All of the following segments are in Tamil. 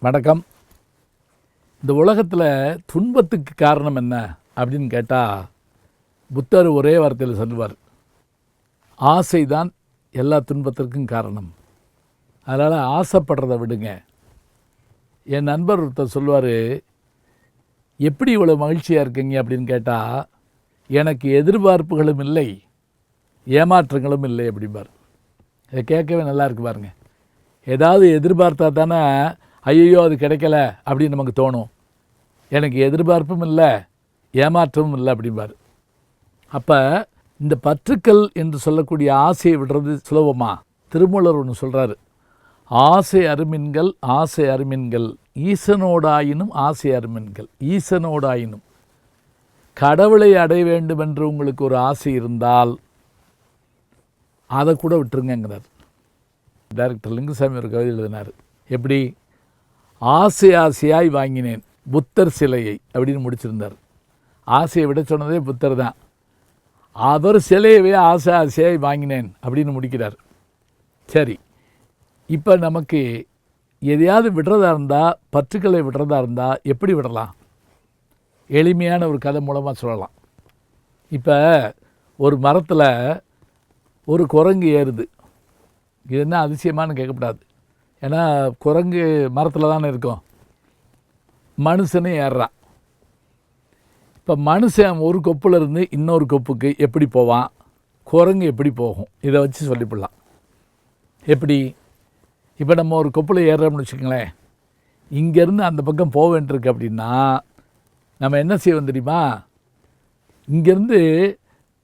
வணக்கம். இந்த உலகத்தில் துன்பத்துக்கு காரணம் என்ன அப்படின்னு கேட்டால் புத்தர் ஒரே வார்த்தையில் சொல்லுவார், ஆசைதான் எல்லா துன்பத்திற்கும் காரணம். அதனால் ஆசைப்படுறதை விடுங்க. என் நண்பர் ஒருத்தர் சொல்லுவார், எப்படி இவ்வளோ மகிழ்ச்சியாக இருக்கீங்க அப்படின்னு கேட்டால், எனக்கு எதிர்பார்ப்புகளும் இல்லை ஏமாற்றங்களும் இல்லை அப்படிம்பார். இதை கேட்கவே நல்லா இருக்கு பாருங்க. ஏதாவது எதிர்பார்த்தா தானே ஐயோ அது கிடைக்கல அப்படின்னு நமக்கு தோணும். எனக்கு எதிர்பார்ப்பும் இல்லை ஏமாற்றமும் இல்லை அப்படிம்பார். அப்போ இந்த பற்றுக்கள் என்று சொல்லக்கூடிய ஆசையை விடுறது சுலபமா? திருமூலர் ஒன்று சொல்கிறாரு, ஆசை அருமின்கள் ஆசை அருமின்கள் ஈசனோடாயினும் ஆசை அருமின்கள். ஈசனோடாயினும், கடவுளை அடைய வேண்டும் என்று உங்களுக்கு ஒரு ஆசை இருந்தால் அதை கூட விட்டுருங்கிறார். டைரக்டர் லிங்குசாமி ஒரு கவிதை எழுதினார். எப்படி? ஆசை ஆசையாய் வாங்கினேன் புத்தர் சிலையை அப்படின்னு முடிச்சிருந்தார். ஆசையை விட சொன்னதே புத்தர் தான். அவர் சிலையவே ஆசை ஆசையாய் வாங்கினேன் அப்படின்னு முடிக்கிறார். சரி, இப்போ நமக்கு எதையாவது விடுறதா இருந்தால், பற்றுக்களை விடுறதா இருந்தால் எப்படி விடலாம்? எளிமையான ஒரு கதை மூலமாக சொல்லலாம். இப்போ ஒரு மரத்தில் ஒரு குரங்கு ஏறுது. இது என்ன அதிசயமானு கேட்கக்கூடாது, ஏன்னா குரங்கு மரத்தில் தானே இருக்கும். மனுஷனே ஏறுறான். இப்போ மனுஷன் ஒரு கொப்பில் இருந்து இன்னொரு கொப்புக்கு எப்படி போவான், குரங்கு எப்படி போகும், இதை வச்சு சொல்லிவிடலாம். எப்படி? இப்போ நம்ம ஒரு கொப்பில் ஏறுறோம்னு வச்சுக்கோங்களேன், இங்கேருந்து அந்த பக்கம் போக வேண்டியிருக்கு அப்படின்னா நம்ம என்ன செய்வோம் தெரியுமா? இங்கேருந்து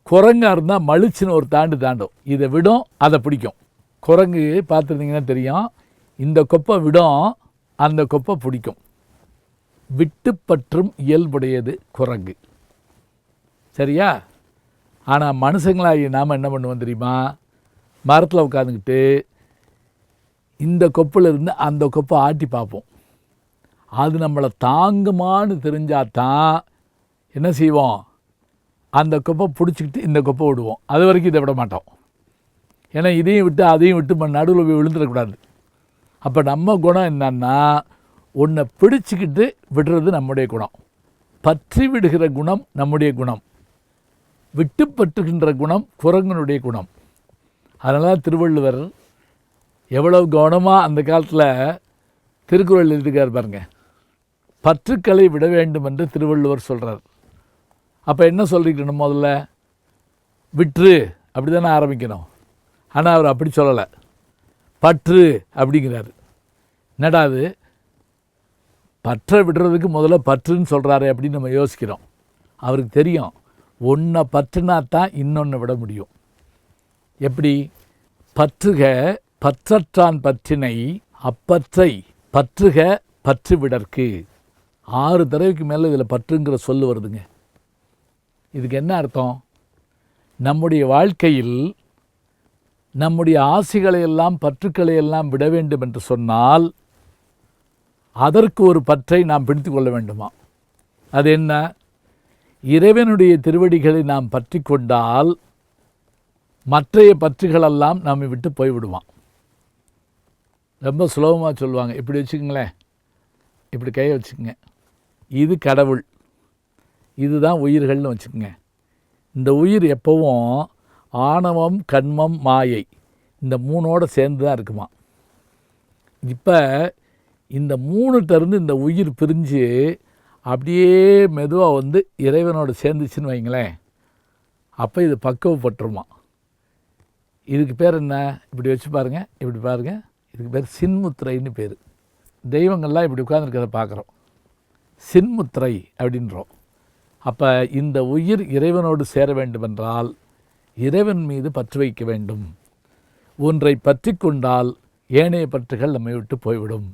குரங்காக இருந்தால் மலிச்சுன்னு ஒரு தாண்டும். இதை விடும், அதை பிடிக்கும். குரங்கு பார்த்துருந்தீங்கன்னா தெரியும், இந்த கொப்பை விடும், அந்த கொப்பை பிடிக்கும். விட்டு பற்றும் இயல்புடையது குரங்கு. சரியா? ஆனால் மனுஷங்களாகி நாம் என்ன பண்ணுவோம் தெரியுமா? மரத்தில் உட்காந்துக்கிட்டு இந்த கொப்பில் இருந்து அந்த கொப்பை ஆட்டி பார்ப்போம். அது நம்மளை தாங்குமான்னு தெரிஞ்சாதான் என்ன செய்வோம்? அந்த கொப்பை பிடிச்சிக்கிட்டு இந்த கொப்பை விடுவோம். அது வரைக்கும் இதை விட மாட்டோம். ஏன்னா இதையும் விட்டு அதையும் விட்டு நடுவில் போய் விழுந்துடக்கூடாது. அப்போ நம்ம குணம் என்னன்னா, ஒன்றை பிடிச்சிக்கிட்டு விடுறது நம்முடைய குணம். பற்றி விடுகிற குணம் நம்முடைய குணம். விட்டு பற்றுகின்ற குணம் குரங்கனுடைய குணம். அதனால் திருவள்ளுவர் எவ்வளவு கவனமாக அந்த காலத்தில் திருக்குறள் எழுதியிருக்கார் பாருங்க. பற்றுக்களை விட வேண்டும் என்று திருவள்ளுவர் சொல்கிறார். அப்போ என்ன சொல்லிக்கணும்? முதல்ல விட்டுரு அப்படி தானே ஆரம்பிக்கணும். ஆனால் அவர் அப்படி சொல்லலை, பற்று அப்படிங்கிறாரு. என்னடா அது, பற்றை விடுறதுக்கு முதல்ல பற்றுன்னு சொல்கிறாரு அப்படின்னு நம்ம யோசிக்கிறோம். அவருக்கு தெரியும், ஒன்றை பற்றுனா தான் இன்னொன்று விட முடியும். எப்படி? பற்றுக பற்றற்றான் பற்றினை அப்பற்றை பற்றுக பற்று விடற்கு. 6 தடவைக்கு மேலே இதில் பற்றுங்கிற சொல்லு வருதுங்க. இதுக்கு என்ன அர்த்தம்? நம்முடைய வாழ்க்கையில் நம்முடைய ஆசைகளை எல்லாம் பற்றுக்களை எல்லாம் விட வேண்டும் என்று சொன்னால் அதற்கு ஒரு பற்றை நாம் பிடித்து கொள்ள வேண்டுமா? அது என்ன? இறைவனுடைய திருவடிகளை நாம் பற்றி கொண்டால் மற்றைய பற்றுகளெல்லாம் நம்மை விட்டு போய்விடுவான். ரொம்ப சுலபமாக சொல்லுவாங்க. இப்படி வச்சுக்கோங்களேன், இப்படி கையை வச்சுக்கோங்க, இது கடவுள், இதுதான் உயிர்கள்னு வச்சுக்கோங்க. இந்த உயிர் எப்போவும் ஆணவம் கண்மம் மாயை இந்த 3ஓடு சேர்ந்து தான் இருக்குமா. இப்போ இந்த 3ட்டருந்து இந்த உயிர் பிரிஞ்சு அப்படியே மெதுவாக வந்து இறைவனோடு சேர்ந்துச்சுன்னு வைங்களேன், அப்போ இது பக்குவப்பட்டுருமா. இதுக்கு பேர் என்ன? இப்படி வச்சு பாருங்கள், இப்படி பாருங்கள், இதுக்கு பேர் சின்முத்திரைன்னு பேர். தெய்வங்கள்லாம் இப்படி உட்கார்ந்துருக்கிறத பார்க்குறோம், சின்முத்திரை அப்படின்றோம். அப்போ இந்த உயிர் இறைவனோடு சேர வேண்டுமென்றால் இறைவன் மீது பற்று வைக்க வேண்டும். ஒன்றை பற்றி கொண்டால் ஏனைய பற்றுகள் நம்மை விட்டு போய்விடும்.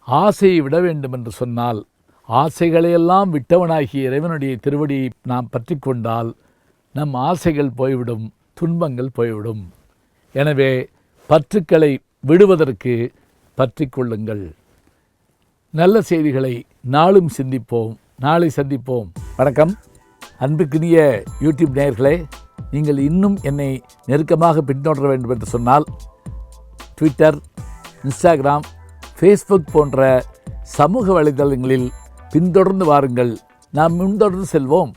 ஆசையை விட வேண்டும் என்று சொன்னால், ஆசைகளையெல்லாம் விட்டவனாகிய இறைவனுடைய திருவடியை நாம் பற்றி கொண்டால் நம் ஆசைகள் போய்விடும், துன்பங்கள் போய்விடும். எனவே பற்றுக்களை விடுவதற்கு பற்றி கொள்ளுங்கள். நல்ல செய்திகளை நாளும் சிந்திப்போம். நாளை சந்திப்போம். வணக்கம். அன்புக்குரிய யூடியூப் நேயர்களே, நீங்கள் இன்னும் என்னை நெருக்கமாக பின்தொடர வேண்டும் என்று சொன்னால் ட்விட்டர், இன்ஸ்டாகிராம், ஃபேஸ்புக் போன்ற சமூக வலைதளங்களில் பின்தொடர்ந்து வாருங்கள். நாம் முன்தொடர்ந்து செல்வோம்.